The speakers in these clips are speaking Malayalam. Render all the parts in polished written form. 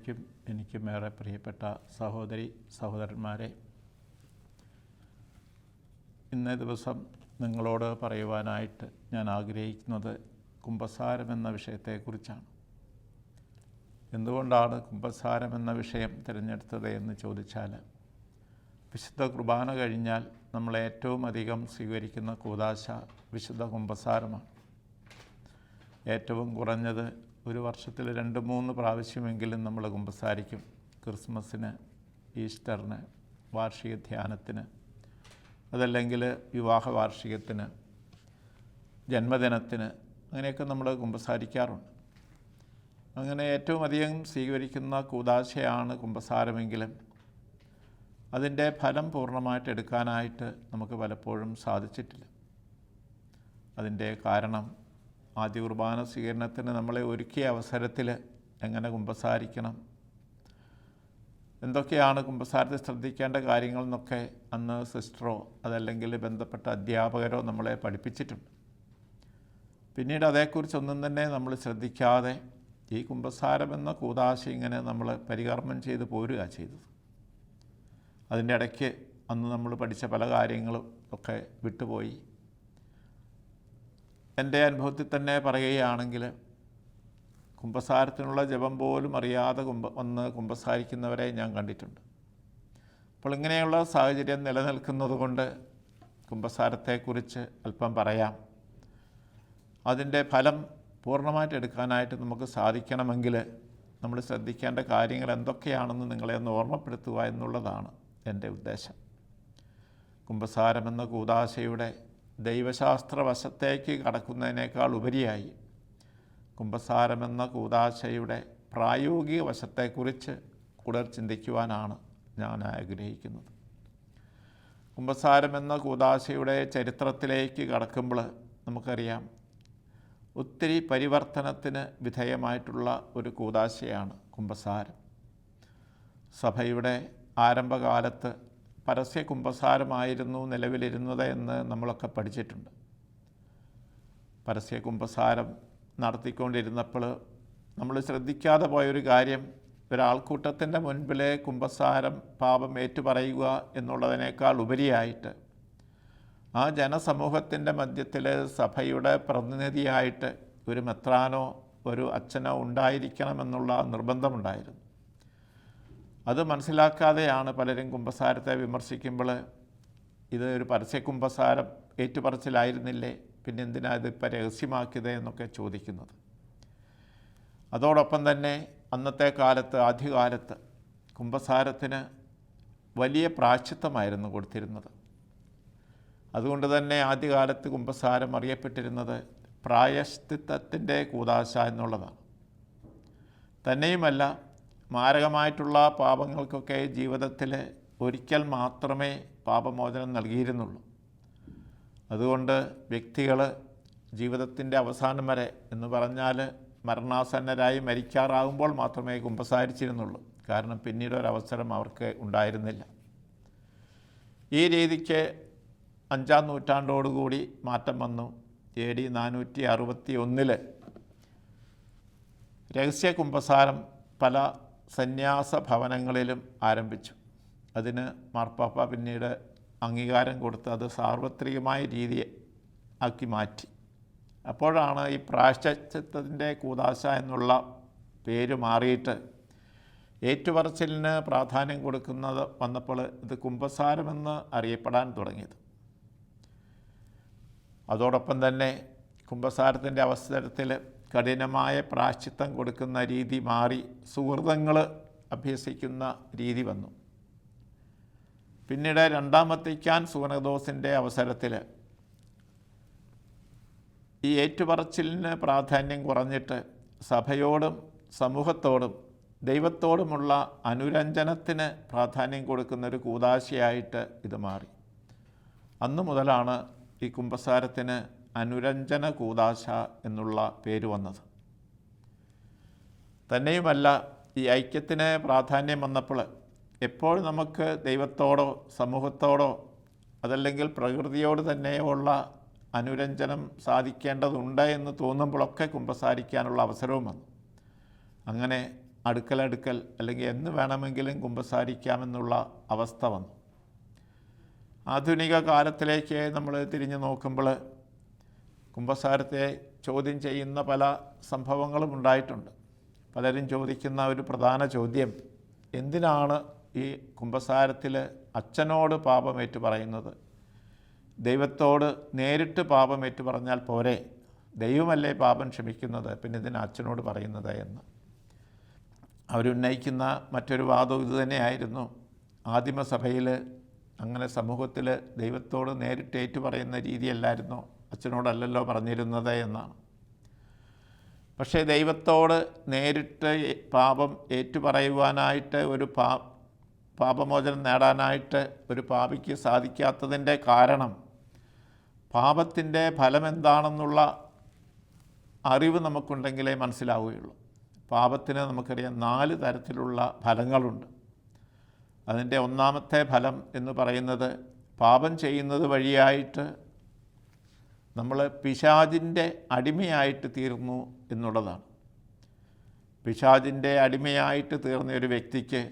എനിക്കും ഏറെ പ്രിയപ്പെട്ട സഹോദരന്മാരെ, ഇന്നേ ദിവസം നിങ്ങളോട് പറയുവാനായിട്ട് ഞാൻ ആഗ്രഹിക്കുന്നത് കുമ്പസാരം എന്ന വിഷയത്തെക്കുറിച്ചാണ്. എന്തുകൊണ്ടാണ് കുമ്പസാരം എന്ന വിഷയം തിരഞ്ഞെടുത്തത് എന്ന് ചോദിച്ചാൽ, വിശുദ്ധ കുർബാന കഴിഞ്ഞാൽ നമ്മൾ ഏറ്റവും അധികം സ്വീകരിക്കുന്ന കൂദാശ വിശുദ്ധ കുമ്പസാരമാണ്. ഏറ്റവും കുറഞ്ഞത് ഒരു വർഷത്തിൽ 2-3 പ്രാവശ്യമെങ്കിലും നമ്മൾ കുമ്പസാരിക്കും. ക്രിസ്മസിന്, ഈസ്റ്ററിന്, വാർഷിക ധ്യാനത്തിന്, അതല്ലെങ്കിൽ വിവാഹ വാർഷികത്തിന്, ജന്മദിനത്തിന്, അങ്ങനെയൊക്കെ നമ്മൾ കുമ്പസാരിക്കാറുണ്ട്. അങ്ങനെ ഏറ്റവും അധികം സ്വീകരിക്കുന്ന കൂദാശയാണ് കുമ്പസാരമെങ്കിലും അതിൻ്റെ ഫലം പൂർണ്ണമായിട്ട് എടുക്കാനായിട്ട് നമുക്ക് പലപ്പോഴും സാധിച്ചിട്ടില്ല. അതിൻ്റെ കാരണം ആദ്യ കുർബാന സ്വീകരണത്തിന് നമ്മളെ ഒരുക്കിയ അവസരത്തിൽ എങ്ങനെ കുമ്പസാരിക്കണം, എന്തൊക്കെയാണ് കുമ്പസാരത്തിൽ ശ്രദ്ധിക്കേണ്ട കാര്യങ്ങളെന്നൊക്കെ അന്ന് സിസ്റ്ററോ അതല്ലെങ്കിൽ ബന്ധപ്പെട്ട അധ്യാപകരോ നമ്മളെ പഠിപ്പിച്ചിട്ടുണ്ട്. പിന്നീട് അതേക്കുറിച്ചൊന്നും തന്നെ നമ്മൾ ശ്രദ്ധിക്കാതെ ഈ കുമ്പസാരം എന്ന കൂദാശ ഇങ്ങനെ നമ്മൾ പരികർമ്മം ചെയ്ത് പോരുക ചെയ്തത്. അതിൻ്റെ ഇടയ്ക്ക് അന്ന് നമ്മൾ പഠിച്ച പല കാര്യങ്ങളും ഒക്കെ വിട്ടുപോയി. എൻ്റെ അനുഭവത്തിൽ തന്നെ പറയുകയാണെങ്കിൽ, കുമ്പസാരത്തിനുള്ള ജപം പോലും അറിയാതെ വന്ന് കുമ്പസാരിക്കുന്നവരെ ഞാൻ കണ്ടിട്ടുണ്ട്. അപ്പോൾ ഇങ്ങനെയുള്ള സാഹചര്യം നിലനിൽക്കുന്നത് കൊണ്ട് കുമ്പസാരത്തെക്കുറിച്ച് അല്പം പറയാം. അതിൻ്റെ ഫലം പൂർണ്ണമായിട്ട് എടുക്കാനായിട്ട് നമുക്ക് സാധിക്കണമെങ്കിൽ നമ്മൾ ശ്രദ്ധിക്കേണ്ട കാര്യങ്ങൾ എന്തൊക്കെയാണെന്ന് നിങ്ങളെ ഒന്ന് ഓർമ്മപ്പെടുത്തുക എന്നുള്ളതാണ് എൻ്റെ ഉദ്ദേശം. കുമ്പസാരമെന്ന കൂദാശയുടെ ദൈവശാസ്ത്ര വശത്തേക്ക് കടക്കുന്നതിനേക്കാൾ ഉപരിയായി കുമ്പസാരമെന്ന കൂദാശയുടെ പ്രായോഗിക വശത്തെക്കുറിച്ച് കൂടുതൽ ചിന്തിക്കുവാനാണ് ഞാൻ ആഗ്രഹിക്കുന്നത്. കുമ്പസാരമെന്ന കൂദാശയുടെ ചരിത്രത്തിലേക്ക് കടക്കുമ്പോൾ നമുക്കറിയാം, ഒത്തിരി പരിവർത്തനത്തിന് വിധേയമായിട്ടുള്ള ഒരു കൂദാശയാണ് കുമ്പസാരം. സഭയുടെ ആരംഭകാലത്ത് പരസ്യ കുമ്പസാരമായിരുന്നു നിലവിലിരുന്നത് എന്ന് നമ്മളൊക്കെ പഠിച്ചിട്ടുണ്ട്. പരസ്യ കുമ്പസാരം നടത്തിക്കൊണ്ടിരുന്നപ്പോൾ നമ്മൾ ശ്രദ്ധിക്കാതെ പോയൊരു കാര്യം, ഒരാൾക്കൂട്ടത്തിൻ്റെ മുൻപിലെ കുമ്പസാരം പാപം ഏറ്റുപറയുക എന്നുള്ളതിനേക്കാൾ ഉപരിയായിട്ട് ആ ജനസമൂഹത്തിൻ്റെ മധ്യത്തിൽ സഭയുടെ പ്രതിനിധിയായിട്ട് ഒരു മെത്രാനോ ഒരു അച്ഛനോ ഉണ്ടായിരിക്കണമെന്നുള്ള നിർബന്ധമുണ്ടായിരുന്നു. അത് മനസ്സിലാക്കാതെയാണ് പലരും കുമ്പസാരത്തെ വിമർശിക്കുമ്പോൾ ഇത് ഒരു പരസ്യ കുമ്പസാരം ഏറ്റുപറച്ചിലായിരുന്നില്ലേ, പിന്നെ എന്തിനാ ഇതിപ്പോൾ രഹസ്യമാക്കിയത് എന്നൊക്കെ ചോദിക്കുന്നത്. അതോടൊപ്പം തന്നെ അന്നത്തെ കാലത്ത്, ആദ്യകാലത്ത് കുമ്പസാരത്തിന് വലിയ പ്രായശ്ചിത്തമായിരുന്നു കൊടുത്തിരുന്നത്. അതുകൊണ്ട് തന്നെ ആദ്യകാലത്ത് കുമ്പസാരം അറിയപ്പെട്ടിരുന്നത് പ്രായശ്ചിത്തത്തിൻ്റെ കൂദാശ എന്നുള്ളതാണ്. തന്നെയുമല്ല, മാരകമായിട്ടുള്ള പാപങ്ങൾക്കൊക്കെ ജീവിതത്തിൽ ഒരിക്കൽ മാത്രമേ പാപമോചനം നൽകിയിരുന്നുള്ളൂ. അതുകൊണ്ട് വ്യക്തികൾ ജീവിതത്തിൻ്റെ അവസാനം വരെ എന്ന് പറഞ്ഞാൽ മരണാസന്നരായി മരിക്കാറാകുമ്പോൾ മാത്രമേ കുമ്പസാരിച്ചിരുന്നുള്ളൂ. കാരണം പിന്നീട് ഒരവസരം അവർക്ക് ഉണ്ടായിരുന്നില്ല. ഈ രീതിക്ക് 5-ാം നൂറ്റാണ്ടോടുകൂടി മാറ്റം വന്നു. AD 461 രഹസ്യ കുമ്പസാരം പല സന്യാസ ഭവനങ്ങളിലും ആരംഭിച്ചു. അതിന് മാർപ്പാപ്പ പിന്നീട് അംഗീകാരം കൊടുത്ത് അത് സാർവത്രികമായ രീതി ആക്കി മാറ്റി. അപ്പോഴാണ് ഈ പ്രായശ്ചിത്തത്തിൻ്റെ കൂദാശ എന്നുള്ള പേര് മാറിയിട്ട് ഏറ്റുപറച്ചിലിന് പ്രാധാന്യം കൊടുക്കുന്നത് വന്നപ്പോൾ ഇത് കുമ്പസാരമെന്ന് അറിയപ്പെടാൻ തുടങ്ങിയത്. അതോടൊപ്പം തന്നെ കുമ്പസാരത്തിൻ്റെ അവസരത്തിൽ കഠിനമായ പ്രായശ്ചിത്തം കൊടുക്കുന്ന രീതി മാറി സുഹൃതങ്ങൾ അഭ്യസിക്കുന്ന രീതി വന്നു. പിന്നീട് 2-ാം വത്തിക്കാൻ സുനദോസിൻ്റെ അവസരത്തിൽ ഈ ഏറ്റുപറച്ചിലിന് പ്രാധാന്യം കുറഞ്ഞിട്ട് സഭയോടും സമൂഹത്തോടും ദൈവത്തോടുമുള്ള അനുരഞ്ജനത്തിന് പ്രാധാന്യം കൊടുക്കുന്നൊരു കൂദാശയായിട്ട് ഇത് മാറി. അന്നു മുതലാണ് ഈ കുമ്പസാരത്തിന് അനുരഞ്ജന കൂദാശ എന്നുള്ള പേര് വന്നത്. തന്നെയുമല്ല, ഈ ഐക്യത്തിന് പ്രാധാന്യം വന്നപ്പോൾ എപ്പോഴും നമുക്ക് ദൈവത്തോടോ സമൂഹത്തോടോ അതല്ലെങ്കിൽ പ്രകൃതിയോട് തന്നെയോ ഉള്ള അനുരഞ്ജനം സാധിക്കേണ്ടതുണ്ട് എന്ന് തോന്നുമ്പോഴൊക്കെ കുമ്പസാരിക്കാനുള്ള അവസരവും വന്നു. അങ്ങനെ അടുക്കൽ അല്ലെങ്കിൽ എന്ന് വേണമെങ്കിലും കുമ്പസാരിക്കാമെന്നുള്ള അവസ്ഥ വന്നു. ആധുനിക കാലത്തിലേക്ക് നമ്മൾ തിരിഞ്ഞു നോക്കുമ്പോൾ കുമ്പസാരത്തെ ചോദ്യം ചെയ്യുന്ന പല സംഭവങ്ങളും ഉണ്ടായിട്ടുണ്ട്. പലരും ചോദിക്കുന്ന ഒരു പ്രധാന ചോദ്യം, എന്തിനാണ് ഈ കുമ്പസാരത്തിൽ അച്ഛനോട് പാപമേറ്റു പറയുന്നത്? ദൈവത്തോട് നേരിട്ട് പാപമേറ്റു പറഞ്ഞാൽ പോരെ? ദൈവമല്ലേ പാപം ക്ഷമിക്കുന്നത്, പിന്നെ ഇതിന് അച്ഛനോട് പറയുന്നത് എന്ന് അവരുന്നയിക്കുന്ന മറ്റൊരു വാദം ഇതുതന്നെയായിരുന്നു. ആദിമസഭയിൽ അങ്ങനെ സമൂഹത്തിൽ ദൈവത്തോട് നേരിട്ട് ഏറ്റുപറയുന്ന രീതിയല്ലായിരുന്നോ, അച്ഛനോടല്ലല്ലോ പറഞ്ഞിരുന്നത് എന്നാണ്. പക്ഷേ ദൈവത്തോട് നേരിട്ട് പാപം ഏറ്റുപറയുവാനായിട്ട് പാപമോചനം നേടാനായിട്ട് ഒരു പാപിക്ക് സാധിക്കാത്തതിൻ്റെ കാരണം പാപത്തിൻ്റെ ഫലം എന്താണെന്നുള്ള അറിവ് നമുക്കുണ്ടെങ്കിലേ മനസ്സിലാവുകയുള്ളൂ. പാപത്തിന് നമുക്കറിയാം 4 തരത്തിലുള്ള ഫലങ്ങളുണ്ട്. അതിൻ്റെ ഒന്നാമത്തെ ഫലം എന്ന് പറയുന്നത് പാപം ചെയ്യുന്നത് വഴിയായിട്ട് നമ്മൾ പിശാചിൻ്റെ അടിമയായിട്ട് തീർന്നു എന്നുള്ളതാണ്. പിശാചിൻ്റെ അടിമയായിട്ട് തീർന്ന ഒരു വ്യക്തിക്ക്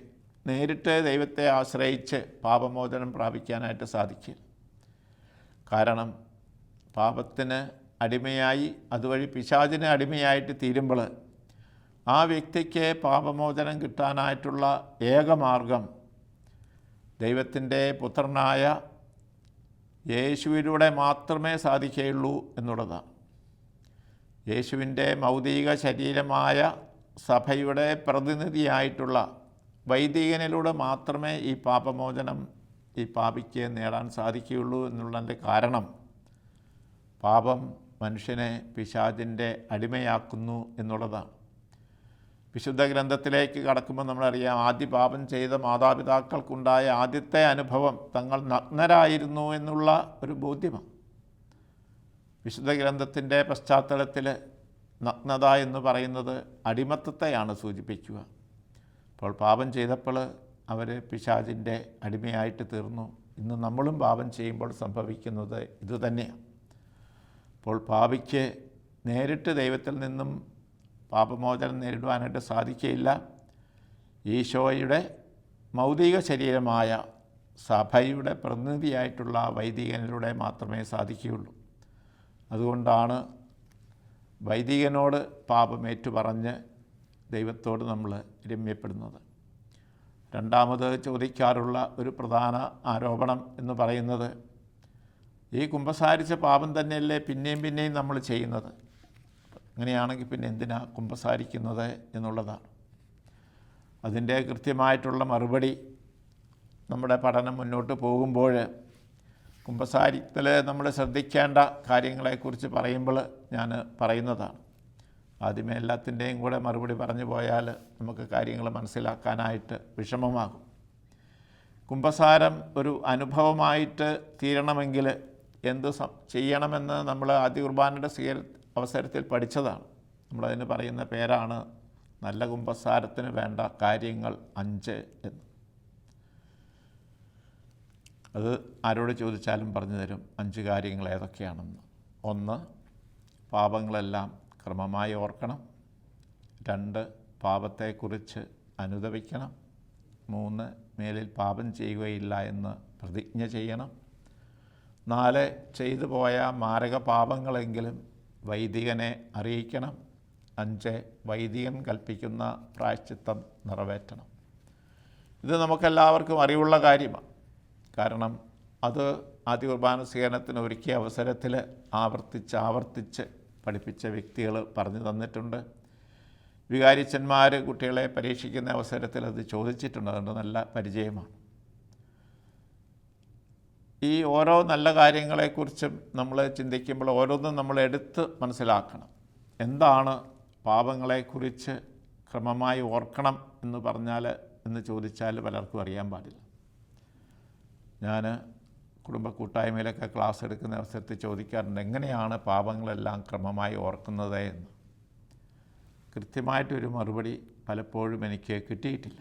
നേരിട്ട് ദൈവത്തെ ആശ്രയിച്ച് പാപമോചനം പ്രാപിക്കാനായിട്ട് സാധിക്കില്ല. കാരണം പാപത്തിന് അടിമയായി അതുവഴി പിശാചിന് അടിമയായിട്ട് തീരുമ്പോൾ ആ വ്യക്തിക്ക് പാപമോചനം കിട്ടാനായിട്ടുള്ള ഏകമാർഗം ദൈവത്തിൻ്റെ പുത്രനായ യേശുവിലൂടെ മാത്രമേ സാധിക്കുകയുള്ളൂ എന്നുള്ളതാണ്. യേശുവിൻ്റെ ഭൗതിക ശരീരമായ സഭയുടെ പ്രതിനിധിയായിട്ടുള്ള വൈദികനിലൂടെ മാത്രമേ ഈ പാപമോചനം ഈ പാപിക്ക് നേടാൻ സാധിക്കുകയുള്ളൂ എന്നുള്ളതിൻ്റെ കാരണം പാപം മനുഷ്യനെ പിശാചിൻ്റെ അടിമയാക്കുന്നു എന്നുള്ളതാണ്. വിശുദ്ധ ഗ്രന്ഥത്തിലേക്ക് കടക്കുമ്പോൾ നമ്മളറിയാം, ആദ്യ പാപം ചെയ്ത മാതാപിതാക്കൾക്കുണ്ടായ ആദ്യത്തെ അനുഭവം തങ്ങൾ നഗ്നരായിരുന്നു എന്നുള്ള ഒരു ബോധ്യമാണ്. വിശുദ്ധ ഗ്രന്ഥത്തിൻ്റെ പശ്ചാത്തലത്തിൽ നഗ്നത എന്ന് പറയുന്നത് അടിമത്തത്തെയാണ് സൂചിപ്പിക്കുക. അപ്പോൾ പാപം ചെയ്തപ്പോൾ അവർ പിശാചിൻ്റെ അടിമയായിട്ട് തീർന്നു. ഇന്ന് നമ്മളും പാപം ചെയ്യുമ്പോൾ സംഭവിക്കുന്നത് ഇതുതന്നെയാണ്. അപ്പോൾ പാപിക്ക് നേരിട്ട് ദൈവത്തിൽ നിന്നും പാപമോചനം നേരിടുവാനായിട്ട് സാധിക്കുകയില്ല. ഈശോയുടെ ഭൗതിക ശരീരമായ സഭയുടെ പ്രതിനിധിയായിട്ടുള്ള വൈദികനിലൂടെ മാത്രമേ സാധിക്കുകയുള്ളൂ. അതുകൊണ്ടാണ് വൈദികനോട് പാപമേറ്റു പറഞ്ഞ് ദൈവത്തോട് നമ്മൾ രമ്യപ്പെടുന്നത്. രണ്ടാമത് ചോദിക്കാറുള്ള ഒരു പ്രധാന ആരോപണം എന്ന് പറയുന്നത്, ഈ കുമ്പസാരിച്ച പാപം തന്നെയല്ലേ പിന്നെയും നമ്മൾ ചെയ്യുന്നത്, അങ്ങനെയാണെങ്കിൽ പിന്നെ എന്തിനാ കുമ്പസാരിക്കുന്നത് എന്നുള്ളതാണ്. അതിൻ്റെ കൃത്യമായിട്ടുള്ള മറുപടി നമ്മുടെ പഠനം മുന്നോട്ട് പോകുമ്പോൾ കുമ്പസാരത്തിൽ നമ്മൾ ശ്രദ്ധിക്കേണ്ട കാര്യങ്ങളെക്കുറിച്ച് പറയുമ്പോൾ ഞാൻ പറയുന്നതാണ്. ആദ്യമേ എല്ലാത്തിൻ്റെയും കൂടെ മറുപടി പറഞ്ഞു പോയാൽ നമുക്ക് കാര്യങ്ങൾ മനസ്സിലാക്കാനായിട്ട് വിഷമമാകും. കുമ്പസാരം ഒരു അനുഭവമായിട്ട് തീരണമെങ്കിൽ എന്ത് ചെയ്യണമെന്ന് നമ്മൾ ആദ്യ കുർബാനയുടെ അവസരത്തിൽ പഠിച്ചതാണ്. നമ്മളതിന് പറയുന്ന പേരാണ് നല്ല കുമ്പസാരത്തിന് വേണ്ട കാര്യങ്ങൾ 5 എന്ന്. അത് ആരോട് ചോദിച്ചാലും പറഞ്ഞു തരും 5 കാര്യങ്ങൾ ഏതൊക്കെയാണെന്ന്. 1, പാപങ്ങളെല്ലാം ക്രമമായി ഓർക്കണം. 2, പാപത്തെക്കുറിച്ച് അനുതപിക്കണം. 3, മേലിൽ പാപം ചെയ്യുകയില്ല എന്ന് പ്രതിജ്ഞ ചെയ്യണം. 4, ചെയ്തു പോയ മാരക പാപങ്ങളെങ്കിലും വൈദികനെ അറിയിക്കണം. 5, വൈദികൻ കൽപ്പിക്കുന്ന പ്രായശ്ചിത്തം നിറവേറ്റണം. ഇത് നമുക്കെല്ലാവർക്കും അറിവുള്ള കാര്യമാണ്. കാരണം അത് ആദ്യ കുർബാന സ്വീകരണത്തിന് ഒരുക്കിയ അവസരത്തിൽ ആവർത്തിച്ച് പഠിപ്പിച്ച വ്യക്തികൾ പറഞ്ഞു തന്നിട്ടുണ്ട്. വികാരിച്ചന്മാർ കുട്ടികളെ പരീക്ഷിക്കുന്ന അവസരത്തിൽ അത് ചോദിച്ചിട്ടുണ്ട്. അതുകൊണ്ട് നല്ല പരിചയമാണ്. ഈ ഓരോ നല്ല കാര്യങ്ങളെക്കുറിച്ചും നമ്മൾ ചിന്തിക്കുമ്പോൾ ഓരോന്നും നമ്മൾ എടുത്ത് മനസ്സിലാക്കണം. എന്താണ് പാപങ്ങളെക്കുറിച്ച് ക്രമമായി ഓർക്കണം എന്ന് ചോദിച്ചാൽ പലർക്കും അറിയാൻ പാടില്ല. ഞാൻ കുടുംബ കൂട്ടായ്മയിലൊക്കെ ക്ലാസ് എടുക്കുന്ന അവസരത്തിൽ ചോദിക്കാറുണ്ട്, എങ്ങനെയാണ് പാപങ്ങളെല്ലാം ക്രമമായി ഓർക്കുന്നത് എന്ന്. കൃത്യമായിട്ടൊരു മറുപടി പലപ്പോഴും എനിക്ക് കിട്ടിയിട്ടില്ല.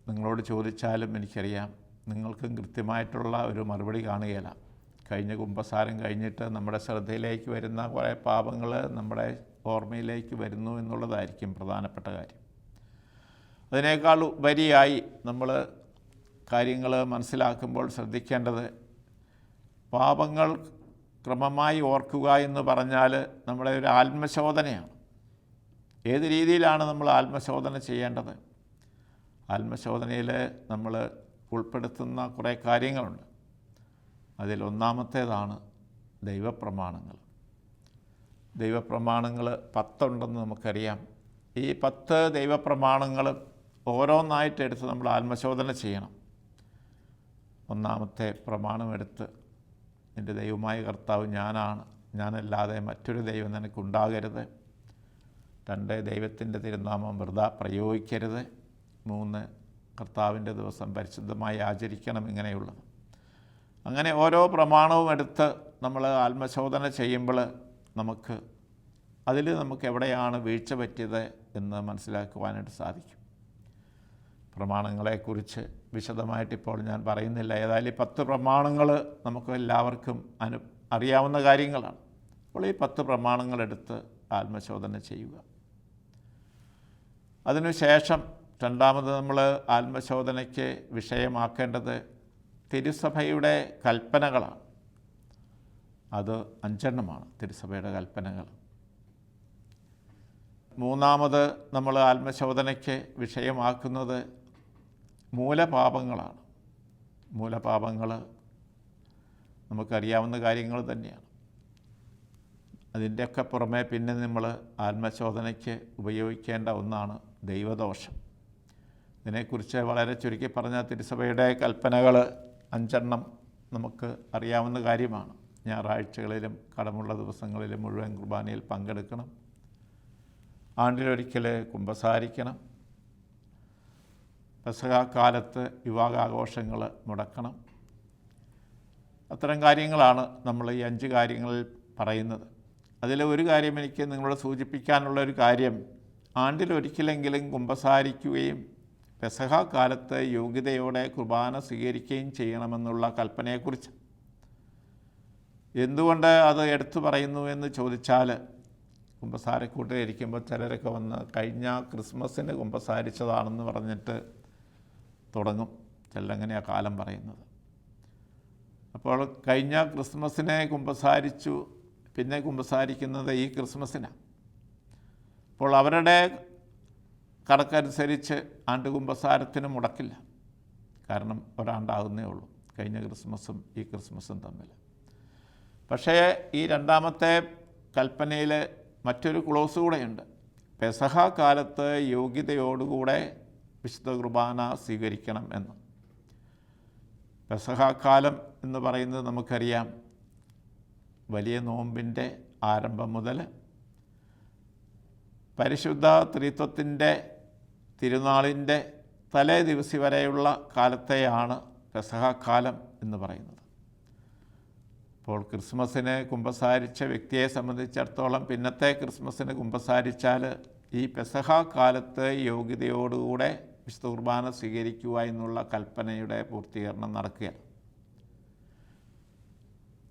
നിങ്ങളോട് ചോദിച്ചാലും എനിക്കറിയാം നിങ്ങൾക്കും കൃത്യമായിട്ടുള്ള ഒരു മറുപടി കാണുകയില്ല. കഴിഞ്ഞ കുമ്പസാരം കഴിഞ്ഞിട്ട് നമ്മുടെ ശ്രദ്ധയിലേക്ക് വരുന്ന കുറേ പാപങ്ങൾ നമ്മുടെ ഓർമ്മയിലേക്ക് വരുന്നു എന്നുള്ളതായിരിക്കും പ്രധാനപ്പെട്ട കാര്യം. അതിനേക്കാൾ ഉപരിയായി നമ്മൾ കാര്യങ്ങൾ മനസ്സിലാക്കുമ്പോൾ ശ്രദ്ധിക്കേണ്ടത്, പാപങ്ങൾ ക്രമമായി ഓർക്കുക എന്ന് പറഞ്ഞാൽ നമ്മുടെ ഒരു ആത്മശോധനയാണ്. ഏത് രീതിയിലാണ് നമ്മൾ ആത്മശോധന ചെയ്യേണ്ടത്? ആത്മശോധനയിൽ നമ്മൾ ഉൾപ്പെടുത്തുന്ന കുറേ കാര്യങ്ങളുണ്ട്. അതിലൊന്നാമത്തേതാണ് ദൈവപ്രമാണങ്ങൾ. ദൈവപ്രമാണങ്ങൾ 10 ഉണ്ടെന്ന് നമുക്കറിയാം. ഈ 10 ദൈവപ്രമാണങ്ങൾ ഓരോന്നായിട്ടെടുത്ത് നമ്മൾ ആത്മശോധന ചെയ്യണം. ഒന്നാമത്തെ പ്രമാണമെടുത്ത്, എൻ്റെ ദൈവമായ കർത്താവ് ഞാനാണ്, ഞാനല്ലാതെ മറ്റൊരു ദൈവം നിനക്കുണ്ടാകരുത്. 2, ദൈവത്തിൻ്റെ തിരുനാമം വൃഥാ പ്രയോഗിക്കരുത്. 3, കർത്താവിൻ്റെ ദിവസം പരിശുദ്ധമായി ആചരിക്കണം. ഇങ്ങനെയുള്ളത്. അങ്ങനെ ഓരോ പ്രമാണവും എടുത്ത് നമ്മൾ ആത്മശോധന ചെയ്യുമ്പോൾ നമുക്ക് എവിടെയാണ് വീഴ്ച പറ്റിയത് എന്ന് മനസ്സിലാക്കുവാനായിട്ട് സാധിക്കും. പ്രമാണങ്ങളെക്കുറിച്ച് വിശദമായിട്ടിപ്പോൾ ഞാൻ പറയുന്നില്ല. ഏതായാലും ഈ 10 പ്രമാണങ്ങൾ നമുക്ക് എല്ലാവർക്കും അറിയാവുന്ന കാര്യങ്ങളാണ്. അപ്പോൾ ഈ 10 പ്രമാണങ്ങളെടുത്ത് ആത്മശോധന ചെയ്യുക. അതിനുശേഷം രണ്ടാമത് നമ്മൾ ആത്മശോധനയ്ക്ക് വിഷയമാക്കേണ്ടത് തിരുസഭയുടെ കൽപ്പനകളാണ്. അത് 5 എണ്ണമാണ് തിരുസഭയുടെ കൽപ്പനകൾ. മൂന്നാമത് നമ്മൾ ആത്മശോധനയ്ക്ക് വിഷയമാക്കുന്നത് മൂലപാപങ്ങളാണ്. മൂലപാപങ്ങൾ നമുക്കറിയാവുന്ന കാര്യങ്ങൾ തന്നെയാണ്. അതിൻ്റെയൊക്കെ പുറമെ പിന്നെ നമ്മൾ ആത്മശോധനയ്ക്ക് ഉപയോഗിക്കേണ്ട ഒന്നാണ് ദൈവദോഷം. ഇതിനെക്കുറിച്ച് വളരെ ചുരുക്കി പറഞ്ഞ തിരുസഭയുടെ കൽപ്പനകൾ 5 എണ്ണം നമുക്ക് അറിയാവുന്ന കാര്യമാണ്. ഞായറാഴ്ചകളിലും കടമുള്ള ദിവസങ്ങളിലും മുഴുവൻ കുർബാനയിൽ പങ്കെടുക്കണം. ആണ്ടിലൊരിക്കൽ കുമ്പസാരിക്കണം. പെസഹാക്കാലത്ത് വിവാഹാഘോഷങ്ങൾ മുടക്കണം. അത്തരം കാര്യങ്ങളാണ് നമ്മൾ ഈ 5 കാര്യങ്ങളിൽ പറയുന്നത്. അതിൽ ഒരു കാര്യം എനിക്ക് നിങ്ങളോട് സൂചിപ്പിക്കാനുള്ള ഒരു കാര്യം, ആണ്ടിലൊരിക്കലെങ്കിലും കുമ്പസാരിക്കുകയും പെസഹാക്കാലത്ത് യോഗ്യതയോടെ കുർബാന സ്വീകരിക്കുകയും ചെയ്യണമെന്നുള്ള കൽപ്പനയെക്കുറിച്ച്. എന്തുകൊണ്ട് അത് എടുത്തു പറയുന്നു എന്ന് ചോദിച്ചാൽ, കുമ്പസാരക്കൂട്ടിലിരിക്കുമ്പോൾ ചിലരൊക്കെ വന്ന് കഴിഞ്ഞ ക്രിസ്മസിന് കുമ്പസാരിച്ചതാണെന്ന് പറഞ്ഞിട്ട് തുടങ്ങും. ചിലരങ്ങനെയാണ് കാലം പറയുന്നത്. അപ്പോൾ കഴിഞ്ഞ ക്രിസ്മസിനെ കുമ്പസാരിച്ചു, പിന്നെ കുമ്പസാരിക്കുന്നത് ഈ ക്രിസ്മസിനാണ്. അപ്പോൾ അവരുടെ കണക്കനുസരിച്ച് ആണ്ട് കുമ്പസാരത്തിന് മുടക്കില്ല. കാരണം ഒരാണ്ടാകുന്നേ ഉള്ളൂ കഴിഞ്ഞ ക്രിസ്മസും ഈ ക്രിസ്മസും തമ്മിൽ. പക്ഷേ ഈ രണ്ടാമത്തെ കൽപ്പനയിൽ മറ്റൊരു ക്ലോസ് കൂടെയുണ്ട്. പെസഹ കാലത്ത് യോഗ്യതയോടുകൂടെ വിശുദ്ധ കുർബാന സ്വീകരിക്കണം എന്ന്. പെസഹ കാലം എന്ന് പറയുന്നത് നമുക്കറിയാം, വലിയ നോമ്പിൻ്റെ ആരംഭം മുതൽ പരിശുദ്ധ ത്രിത്വത്തിൻ്റെ തിരുനാളിൻ്റെ തലേ ദിവസം വരെയുള്ള കാലത്തെയാണ് പെസഹ കാലം എന്ന് പറയുന്നത്. അപ്പോൾ ക്രിസ്മസിന് കുമ്പസാരിച്ച വ്യക്തിയെ സംബന്ധിച്ചിടത്തോളം പിന്നത്തെ ക്രിസ്മസിന് കുമ്പസാരിച്ചാൽ ഈ പെസഹ കാലത്ത് യോഗ്യതയോടുകൂടെ വിശുദ്ധ കുർബാന സ്വീകരിക്കുക എന്നുള്ള കൽപ്പനയുടെ പൂർത്തീകരണം നടക്കുകയാണ്.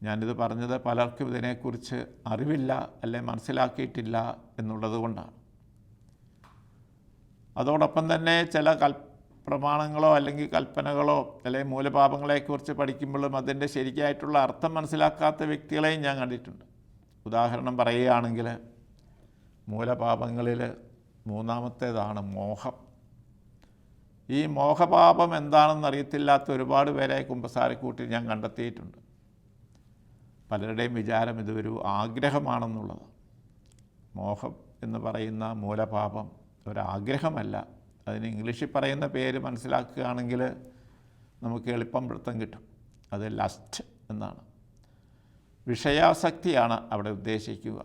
ഞാനിത് പറഞ്ഞത് പലർക്കും ഇതിനെക്കുറിച്ച് അറിവില്ല, അല്ലെ മനസ്സിലാക്കിയിട്ടില്ല എന്നുള്ളത് കൊണ്ടാണ്. അതോടൊപ്പം തന്നെ ചില പ്രമാണങ്ങളോ അല്ലെങ്കിൽ കൽപ്പനകളോ അല്ലെങ്കിൽ മൂലപാപങ്ങളെക്കുറിച്ച് പഠിക്കുമ്പോഴും അതിൻ്റെ ശരിയായിട്ടുള്ള അർത്ഥം മനസ്സിലാക്കാത്ത വ്യക്തികളെയും ഞാൻ കണ്ടിട്ടുണ്ട്. ഉദാഹരണം പറയുകയാണെങ്കിൽ, മൂലപാപങ്ങളിൽ മൂന്നാമത്തേതാണ് മോഹം. ഈ മോഹപാപം എന്താണെന്ന് അറിയത്തില്ലാത്ത ഒരുപാട് പേരെ കുമ്പസാരക്കൂട്ടിൽ ഞാൻ കണ്ടെത്തിയിട്ടുണ്ട്. പലരുടെയും വിചാരം ഇതൊരു ആഗ്രഹമാണെന്നുള്ളത്. മോഹം എന്ന് പറയുന്ന മൂലപാപം ഒരാഗ്രഹമല്ല. അതിന് ഇംഗ്ലീഷിൽ പറയുന്ന പേര് മനസ്സിലാക്കുകയാണെങ്കിൽ നമുക്ക് എളുപ്പം പിടുത്തം കിട്ടും. അത് ലസ്റ്റ് എന്നാണ്. വിഷയാസക്തിയാണ് അവിടെ ഉദ്ദേശിക്കുക.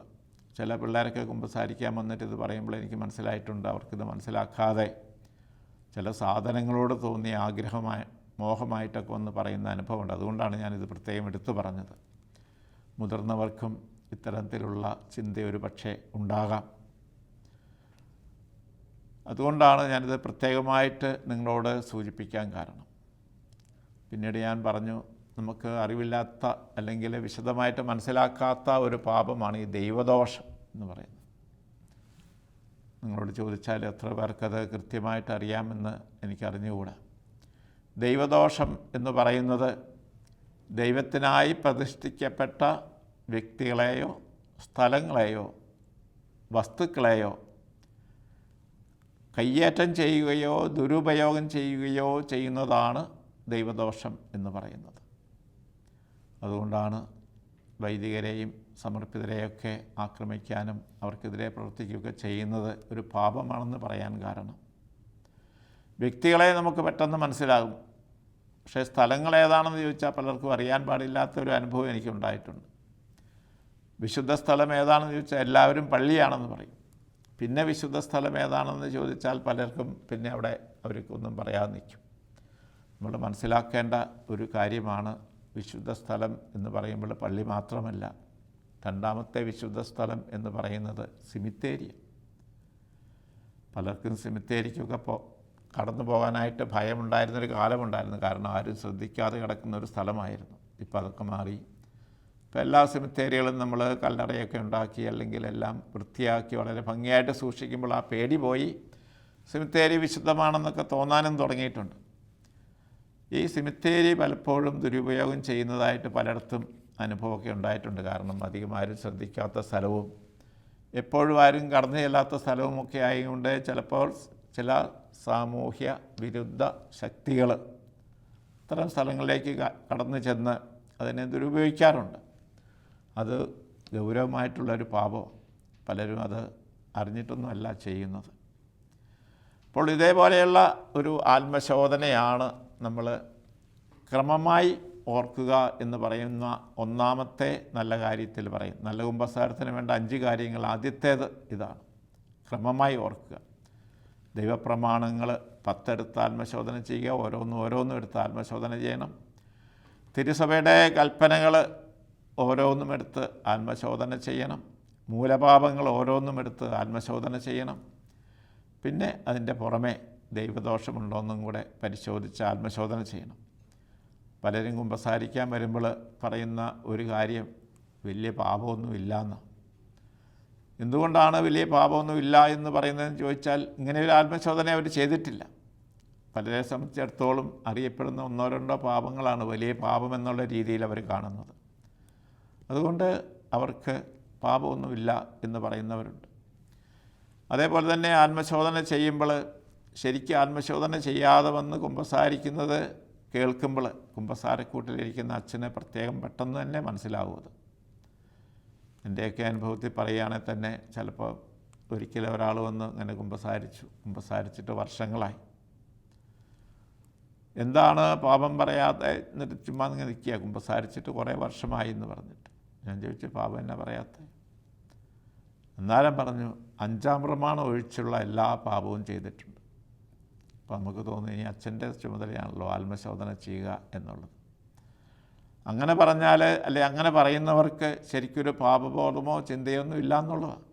ചില പിള്ളേരൊക്കെ കുമ്പസാരിക്കാൻ വന്നിട്ട് ഇത് പറയുമ്പോൾ എനിക്ക് മനസ്സിലായിട്ടുണ്ട്, അവർക്കിത് മനസ്സിലാക്കാതെ ചില സാധനങ്ങളോട് തോന്നിയ മോഹമായിട്ടൊക്കെ വന്ന് പറയുന്ന അനുഭവമുണ്ട്. അതുകൊണ്ടാണ് ഞാനിത് പ്രത്യേകം എടുത്തു പറഞ്ഞത്. മുതിർന്നവർക്കും ഇത്തരത്തിലുള്ള ചിന്ത ഒരു പക്ഷേ ഉണ്ടാകാം. അതുകൊണ്ടാണ് ഞാനിത് പ്രത്യേകമായിട്ട് നിങ്ങളോട് സൂചിപ്പിക്കാൻ കാരണം. പിന്നീട് ഞാൻ പറഞ്ഞു, നമുക്ക് അറിവില്ലാത്ത അല്ലെങ്കിൽ വിശദമായിട്ട് മനസ്സിലാക്കാത്ത ഒരു പാപമാണ് ഈ ദൈവദോഷം എന്ന് പറയുന്നത്. നിങ്ങളോട് ചോദിച്ചാൽ എത്ര പേർക്കത് കൃത്യമായിട്ട് അറിയാമെന്ന് എനിക്കറിഞ്ഞുകൂടാ. ദൈവദോഷം എന്ന് പറയുന്നത് ദൈവത്തിനായി പ്രതിഷ്ഠിക്കപ്പെട്ട വ്യക്തികളെയോ സ്ഥലങ്ങളെയോ വസ്തുക്കളെയോ കയ്യേറ്റം ചെയ്യുകയോ ദുരുപയോഗം ചെയ്യുകയോ ചെയ്യുന്നതാണ് ദൈവദോഷം എന്ന് പറയുന്നത്. അതുകൊണ്ടാണ് വൈദികരെയും സമർപ്പിതരെയൊക്കെ ആക്രമിക്കാനും അവർക്കെതിരെ പ്രവർത്തിക്കുകയൊക്കെ ചെയ്യുന്നത് ഒരു പാപമാണെന്ന് പറയാൻ കാരണം. വ്യക്തികളെ നമുക്ക് പെട്ടെന്ന് മനസ്സിലാകും, പക്ഷേ സ്ഥലങ്ങൾ ഏതാണെന്ന് ചോദിച്ചാൽ പലർക്കും അറിയാൻ പാടില്ലാത്തൊരു അനുഭവം എനിക്കുണ്ടായിട്ടുണ്ട്. വിശുദ്ധ സ്ഥലം ഏതാണെന്ന് ചോദിച്ചാൽ എല്ലാവരും പള്ളിയാണെന്ന് പറയും. പിന്നെ വിശുദ്ധ സ്ഥലം ഏതാണെന്ന് ചോദിച്ചാൽ പലർക്കും പിന്നെ അവിടെ അവർക്കൊന്നും പറയാതെ നിൽക്കും. നമ്മൾ മനസ്സിലാക്കേണ്ട ഒരു കാര്യമാണ്, വിശുദ്ധ സ്ഥലം എന്ന് പറയുമ്പോൾ പള്ളി മാത്രമല്ല, രണ്ടാമത്തെ വിശുദ്ധ സ്ഥലം എന്ന് പറയുന്നത് സിമിത്തേരി. പലർക്കും സിമിത്തേരിക്കൊക്കെ കടന്നു പോകാനായിട്ട് ഭയമുണ്ടായിരുന്നൊരു കാലമുണ്ടായിരുന്നു. കാരണം ആരും ശ്രദ്ധിക്കാതെ കിടക്കുന്ന ഒരു സ്ഥലമായിരുന്നു. ഇപ്പോൾ അതൊക്കെ മാറി. ഇപ്പോൾ എല്ലാ സിമിത്തേരികളും നമ്മൾ കല്ലറയൊക്കെ ഉണ്ടാക്കി അല്ലെങ്കിൽ എല്ലാം വൃത്തിയാക്കി വളരെ ഭംഗിയായിട്ട് സൂക്ഷിക്കുമ്പോൾ ആ പേടി പോയി സിമിത്തേരി വിശുദ്ധമാണെന്നൊക്കെ തോന്നാനും തുടങ്ങിയിട്ടുണ്ട്. ഈ സിമിത്തേരി പലപ്പോഴും ദുരുപയോഗം ചെയ്യുന്നതായിട്ട് പലയിടത്തും അനുഭവമൊക്കെ ഉണ്ടായിട്ടുണ്ട്. കാരണം അധികം ആരും ശ്രദ്ധിക്കാത്ത സ്ഥലവും എപ്പോഴും ആരും കടന്നു ചെല്ലാത്ത സ്ഥലവുമൊക്കെ ആയതുകൊണ്ട് ചിലപ്പോൾ ചില സാമൂഹ്യ വിരുദ്ധ ശക്തികൾ ഇത്തരം സ്ഥലങ്ങളിലേക്ക് കടന്നു ചെന്ന് അതിനെ ദുരുപയോഗിക്കാറുണ്ട്. അത് ഗൗരവമായിട്ടുള്ളൊരു പാപം. പലരും അത് അറിഞ്ഞിട്ടൊന്നുമല്ല ചെയ്യുന്നത്. അപ്പോൾ ഇതേപോലെയുള്ള ഒരു ആത്മശോധനയാണ് നമ്മൾ ക്രമമായി ഓർക്കുക എന്ന് പറയുന്ന ഒന്നാമത്തെ നല്ല കാര്യത്തിൽ പറയും. നല്ല കുമ്പസാരത്തിന് വേണ്ട 5 കാര്യങ്ങൾ. ആദ്യത്തേത് ഇതാണ്, ക്രമമായി ഓർക്കുക. ദൈവപ്രമാണങ്ങൾ 10 എടുത്ത് ആത്മശോധന ചെയ്യുക. ഓരോന്നും എടുത്ത് ആത്മശോധന ചെയ്യണം. തിരുസഭയുടെ കൽപ്പനകൾ ഓരോന്നും എടുത്ത് ആത്മശോധന ചെയ്യണം. മൂലപാപങ്ങൾ ഓരോന്നും എടുത്ത് ആത്മശോധന ചെയ്യണം. പിന്നെ അതിൻ്റെ പുറമെ ദൈവദോഷമുണ്ടോയെന്നും കൂടെ പരിശോധിച്ച് ആത്മശോധന ചെയ്യണം. പലരും കുമ്പസാരിക്കാൻ വരുമ്പോൾ പറയുന്ന ഒരു കാര്യം, വലിയ പാപമൊന്നുമില്ല. എന്തുകൊണ്ടാണ് വലിയ പാപമൊന്നുമില്ല എന്ന് പറയുന്നതെന്ന് ചോദിച്ചാൽ, ഇങ്ങനെ ഒരു ആത്മശോധന അവർ ചെയ്തിട്ടില്ല. പലരെ സംബന്ധിച്ചിടത്തോളം അറിയപ്പെടുന്ന 1-2 പാപങ്ങളാണ് വലിയ പാപം എന്നുള്ള രീതിയിൽ അവർ കാണുന്നത്. അതുകൊണ്ട് അവർക്ക് പാപമൊന്നുമില്ല എന്ന് പറയുന്നവരുണ്ട്. അതേപോലെ തന്നെ ആത്മശോധന ചെയ്യുമ്പോൾ ശരിക്കും ആത്മശോധന ചെയ്യാതെ വന്ന് കുമ്പസാരിക്കുന്നത് കേൾക്കുമ്പോൾ കുമ്പസാരക്കൂട്ടിലിരിക്കുന്ന അച്ഛനെ പ്രത്യേകം പെട്ടെന്ന് തന്നെ മനസ്സിലാവുന്നത്. എൻ്റെയൊക്കെ അനുഭവത്തിൽ പറയുകയാണെങ്കിൽ തന്നെ ചിലപ്പോൾ ഒരിക്കലും ഒരാൾ വന്ന് ഇങ്ങനെ കുമ്പസാരിച്ചിട്ട് വർഷങ്ങളായി. എന്താണ് പാപം പറയാതെ എന്നിട്ട് ചുമ്മാ ഇങ്ങനെ നിൽക്കുക, കുമ്പസാരിച്ചിട്ട് കുറേ വർഷമായി എന്ന് പറഞ്ഞിട്ട്. ഞാൻ ചോദിച്ചു, പാപം എന്നാ പറയാത്തത്? എന്നാലും പറഞ്ഞു, 5-ാം പ്രമാണം ഒഴിച്ചുള്ള എല്ലാ പാപവും ചെയ്തിട്ടുണ്ട്. അപ്പോൾ നമുക്ക് തോന്നി ഇനി അച്ഛൻ്റെ ചുമതലയാണല്ലോ ആത്മശോധന ചെയ്യുക എന്നുള്ളത്. അങ്ങനെ പറഞ്ഞാൽ അല്ലെ അങ്ങനെ പറയുന്നവർക്ക് ശരിക്കൊരു പാപബോധമോ ചിന്തയൊന്നും ഇല്ല എന്നുള്ളതാണ്.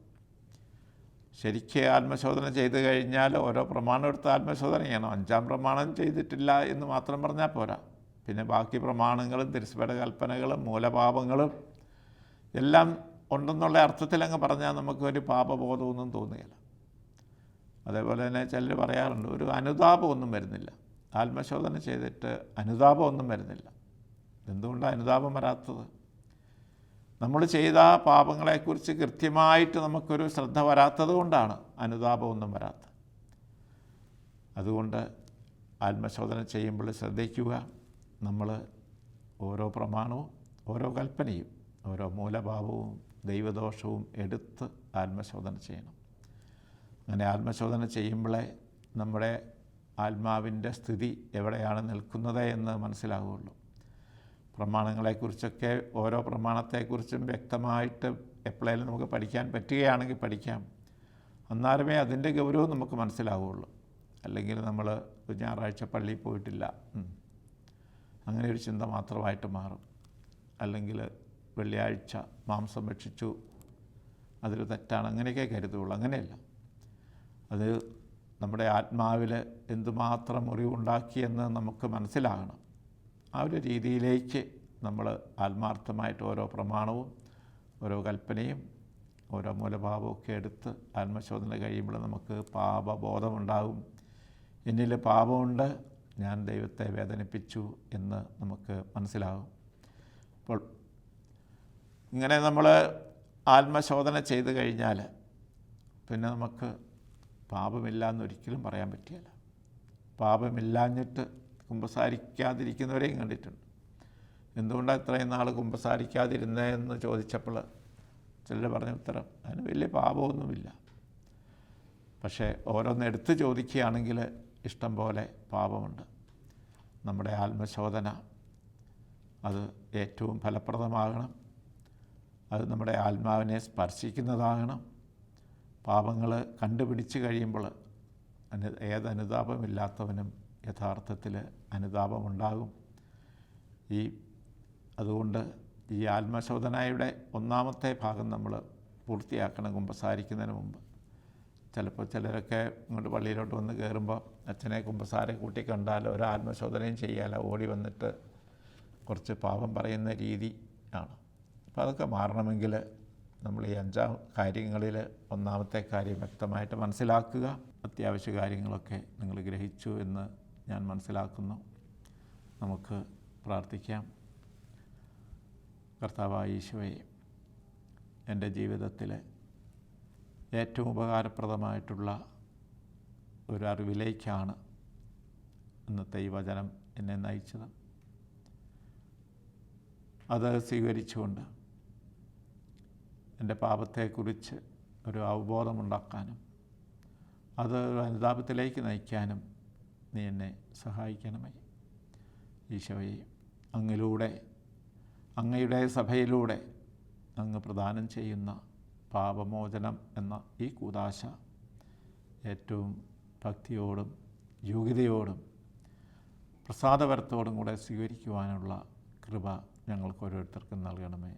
ശരിക്ക് ആത്മശോധന ചെയ്ത് കഴിഞ്ഞാൽ ഓരോ പ്രമാണം എടുത്ത് ആത്മശോധന ചെയ്യണം. 5-ാം പ്രമാണം ചെയ്തിട്ടില്ല എന്ന് മാത്രം പറഞ്ഞാൽ പോരാ. പിന്നെ ബാക്കി പ്രമാണങ്ങളും തിരുസഭയുടെ കൽപ്പനകളും മൂലപാപങ്ങളും എല്ലാം ഉണ്ടെന്നുള്ള അർത്ഥത്തിലങ്ങ് പറഞ്ഞാൽ നമുക്കൊരു പാപബോധമൊന്നും തോന്നുകയില്ല. അതേപോലെ തന്നെ ചിലർ പറയാറുണ്ട്, ഒരു അനുതാപമൊന്നും വരുന്നില്ല, ആത്മശോധന ചെയ്തിട്ട് അനുതാപമൊന്നും വരുന്നില്ല. എന്തുകൊണ്ടാണ് അനുതാപം വരാത്തത്? നമ്മൾ ചെയ്ത പാപങ്ങളെക്കുറിച്ച് കൃത്യമായിട്ട് നമുക്കൊരു ശ്രദ്ധ വരാത്തത് കൊണ്ടാണ് അനുതാപമൊന്നും വരാത്തത്. അതുകൊണ്ട് ആത്മശോധന ചെയ്യുമ്പോൾ ശ്രദ്ധിക്കുക, നമ്മൾ ഓരോ പ്രമാണവും ഓരോ കൽപ്പനയും ഓരോ മൂലഭാവവും ദൈവദോഷവും എടുത്ത് ആത്മശോധന ചെയ്യണം. അങ്ങനെ ആത്മശോധന ചെയ്യുമ്പോഴേ നമ്മുടെ ആത്മാവിൻ്റെ സ്ഥിതി എവിടെയാണ് നിൽക്കുന്നത് എന്ന് മനസ്സിലാവുകയുള്ളൂ. പ്രമാണങ്ങളെക്കുറിച്ചൊക്കെ ഓരോ പ്രമാണത്തെക്കുറിച്ചും വ്യക്തമായിട്ട് എപ്പോഴേലും നമുക്ക് പഠിക്കാൻ പറ്റുകയാണെങ്കിൽ പഠിക്കാം. അന്നേരമേ അതിൻ്റെ ഗൗരവം നമുക്ക് മനസ്സിലാവുകയുള്ളൂ. അല്ലെങ്കിൽ നമ്മൾ ഞായറാഴ്ച പള്ളിയിൽ പോയിട്ടില്ല, അങ്ങനെ ഒരു ചിന്ത മാത്രമായിട്ട് മാറും. അല്ലെങ്കിൽ വെള്ളിയാഴ്ച മാംസം ഭക്ഷിച്ചു, അതൊരു തെറ്റാണ്, അങ്ങനെയൊക്കെ കരുതുള്ളൂ. അങ്ങനെയല്ല, അത് നമ്മുടെ ആത്മാവിൽ എന്തുമാത്രം മുറിവുണ്ടാക്കിയെന്ന് നമുക്ക് മനസ്സിലാകണം. ആ ഒരു രീതിയിലേക്ക് നമ്മൾ ആത്മാർത്ഥമായിട്ട് ഓരോ പ്രമാണവും ഓരോ കൽപ്പനയും ഓരോ മൂലപാപമൊക്കെ എടുത്ത് ആത്മശോധന കഴിയുമ്പോൾ നമുക്ക് പാപബോധമുണ്ടാകും. എന്നിൽ പാപമുണ്ട്, ഞാൻ ദൈവത്തെ വേദനിപ്പിച്ചു എന്ന് നമുക്ക് മനസ്സിലാകും. അപ്പോൾ ഇങ്ങനെ നമ്മൾ ആത്മശോധന ചെയ്ത് കഴിഞ്ഞാൽ പിന്നെ നമുക്ക് പാപമില്ല എന്നൊരിക്കലും പറയാൻ പറ്റില്ല. പാപമില്ലാഞ്ഞിട്ട് കുമ്പസാരിക്കാതിരിക്കുന്നവരെയും കണ്ടിട്ടുണ്ട്. എന്തുകൊണ്ടാണ് ഇത്രയും നാൾ കുമ്പസാരിക്കാതിരുന്നതെന്ന് ചോദിച്ചപ്പോൾ ചിലർ പറഞ്ഞ ഉത്തരം അതിന് വലിയ പാപമൊന്നുമില്ല. പക്ഷേ ഓരോന്ന് എടുത്ത് ചോദിക്കുകയാണെങ്കിൽ ഇഷ്ടം പോലെ പാപമുണ്ട്. നമ്മുടെ ആത്മശോധന അത് ഏറ്റവും ഫലപ്രദമാകണം. അത് നമ്മുടെ ആത്മാവിനെ സ്പർശിക്കുന്നതാകണം. പാപങ്ങൾ കണ്ടുപിടിച്ച് കഴിയുമ്പോൾ ഏതനുതാപമില്ലാത്തവനും യഥാർത്ഥത്തിൽ അനുതാപമുണ്ടാകും. അതുകൊണ്ട് ഈ ആത്മശോധനയുടെ ഒന്നാമത്തെ ഭാഗം നമ്മൾ പൂർത്തിയാക്കണം കുമ്പസാരിക്കുന്നതിന് മുമ്പ്. ചിലപ്പോൾ ചിലരൊക്കെ ഇങ്ങോട്ട് പള്ളിയിലോട്ട് വന്ന് കയറുമ്പോൾ അച്ഛനെ കുമ്പസാരെ കൂട്ടി കണ്ടാൽ ഒരു ആത്മശോധനയും ചെയ്യാല്ല, ഓടി വന്നിട്ട് കുറച്ച് പാപം പറയുന്ന രീതി ആണ്. അപ്പോൾ അതൊക്കെ മാറണമെങ്കിൽ നമ്മൾ ഈ 5 കാര്യങ്ങളിൽ ഒന്നാമത്തെ കാര്യം വ്യക്തമായിട്ട് മനസ്സിലാക്കുക. അത്യാവശ്യ കാര്യങ്ങളൊക്കെ നിങ്ങൾ ഗ്രഹിച്ചു എന്ന് ഞാൻ മനസ്സിലാക്കുന്നു. നമുക്ക് പ്രാർത്ഥിക്കാം. കർത്താവായ ഈശോയെ, എൻ്റെ ജീവിതത്തിൽ ഏറ്റവും ഉപകാരപ്രദമായിട്ടുള്ള ഒരു അറിവിലേക്കാണ് ഇന്നത്തെ ഈ വചനം എന്നെ നയിച്ചത്. അത് സ്വീകരിച്ചുകൊണ്ട് എൻ്റെ പാപത്തെക്കുറിച്ച് ഒരു അവബോധമുണ്ടാക്കാനും അത് അനുതാപത്തിലേക്ക് നയിക്കാനും നീ എന്നെ സഹായിക്കണമേ. ഈശോയെ, അങ്ങയുടെ സഭയിലൂടെ അങ്ങ് പ്രദാനം ചെയ്യുന്ന പാപമോചനം എന്ന ഈ കൂദാശ ഏറ്റവും ഭക്തിയോടും യോഗ്യതയോടും പ്രസാദപരത്തോടും കൂടെ സ്വീകരിക്കുവാനുള്ള കൃപ ഞങ്ങൾക്ക് ഓരോരുത്തർക്കും നൽകണമേ.